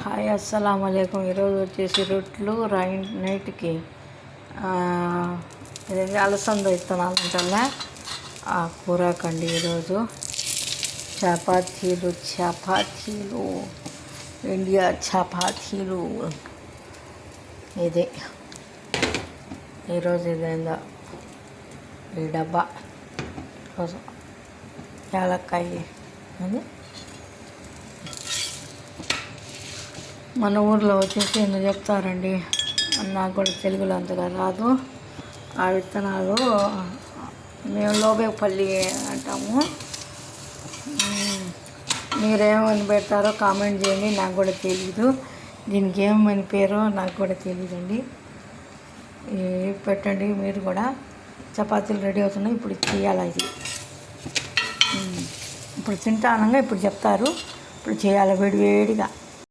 Hi అస్సలం అయికం. ఈరోజు వచ్చేసి రొట్లు నైట్కి ఇదేంటి అలసంద విత్తనాలు ఉంటల్లా ఆ కూరకండి. ఈరోజు చపాతీలు ఇండియా చపాతీలు. ఇదే ఈరోజు ఇదేందో ఈ డబ్బా కోసం యాలక్కాయ అది. మన ఊర్లో వచ్చేసి ఎందుకు చెప్తారండి, నాకు కూడా తెలుగులో అంతగా రాదు. ఆ విత్తనాలు మేము లోబేపల్లి అంటాము. మీరేమని పెడతారో కామెంట్ చేయండి, నాకు కూడా తెలీదు. దీనికి ఏమని పేరో నాకు కూడా తెలియదండి. పెట్టండి మీరు కూడా. చపాతీలు రెడీ అవుతున్నాయి, ఇప్పుడు చేయాలి. ఇది ఇప్పుడు తింటానంగా ఇప్పుడు చెప్తారు. ఇప్పుడు చేయాలి వేడివేడిగా.